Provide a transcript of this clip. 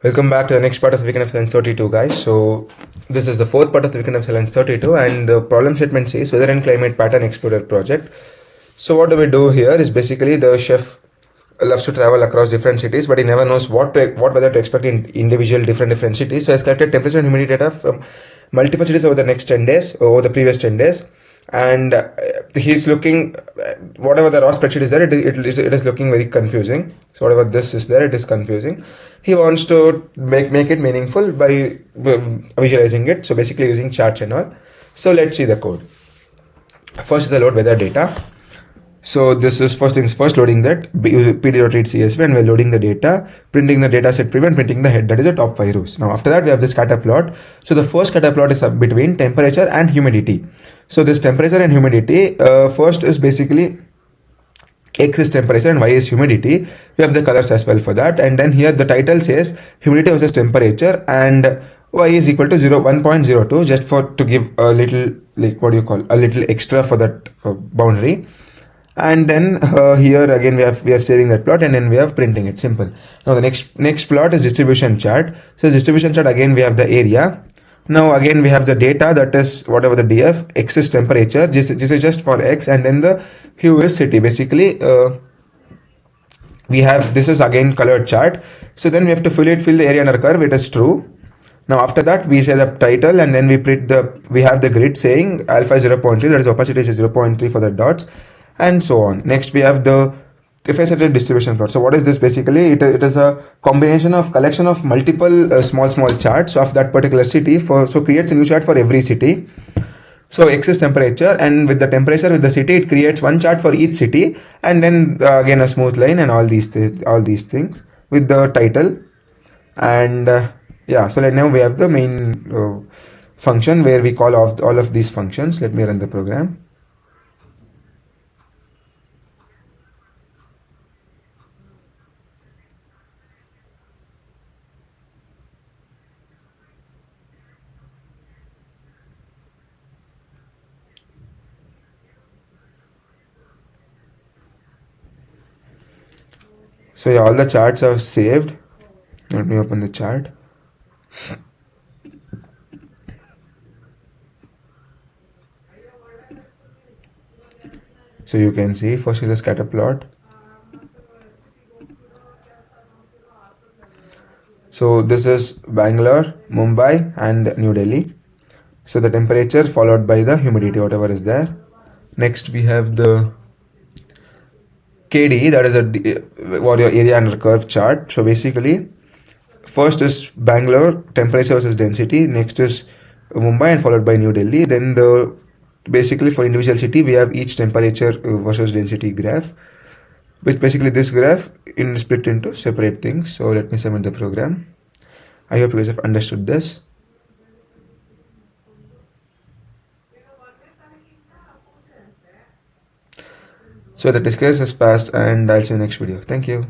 Welcome back to the next part of the Weekend of Science 32, guys. So this is the fourth part of the Weekend of Science 32, and the problem statement says weather and climate pattern explorer project. So what do we do here is basically the chef loves to travel across different cities, but he never knows what weather to expect in individual different cities. So he's collected temperature and humidity data from multiple cities over the next 10 days, over the previous 10 days. And he's looking, whatever the raw spreadsheet is there, it is looking very confusing. So whatever this is there, it is confusing. He wants to make it meaningful by visualizing it. So basically using charts and all. So let's see the code. First is the load weather data. So this is first things first, loading that pd.read csv, and we're loading the data, printing the data set preview, and printing the head, that is the top 5 rows. Now after that we have this scatter plot. So the first scatter plot is between temperature and humidity. So this temperature and humidity, first is basically X is temperature and Y is humidity. We have the colors as well for that. And then here the title says humidity versus temperature, and Y is equal to 1.02, just to give a little, like, what do you call, a little extra for that boundary. And then here again we are saving that plot, and then we have printing it. Simple. Now the next plot is distribution chart. So distribution chart, again we have the area. Now again we have the data, that is whatever the df. X is temperature, this is just for X, and then the hue is city. Basically we have, this is again colored chart. So then we have to fill the area under curve. It is true. Now after that we say the title, and then we have the grid saying alpha is 0.3, that is opacity is 0.3 for the dots, and so on. Next we have the, if I set a distribution plot. So what is this? Basically it is a combination of collection of multiple small charts of that particular city. So creates a new chart for every city. So X is temperature, and with the temperature with the city, it creates one chart for each city, and then again a smooth line and all these things with the title. And yeah, so now we have the main function where we call all of these functions. Let me run the program. So yeah, all the charts are saved. Let me open the chart. So you can see first is the scatter plot. So this is Bangalore, Mumbai, and New Delhi. So the temperature followed by the humidity, whatever is there. Next we have the KD, that is your area under curve chart. So basically first is Bangalore, temperature versus density. Next is Mumbai, and followed by New Delhi. Then basically for individual city we have each temperature versus density graph, which basically this graph split into separate things. So let me submit the program. I hope you guys have understood this. So the test case has passed, and I'll see you in the next video. Thank you.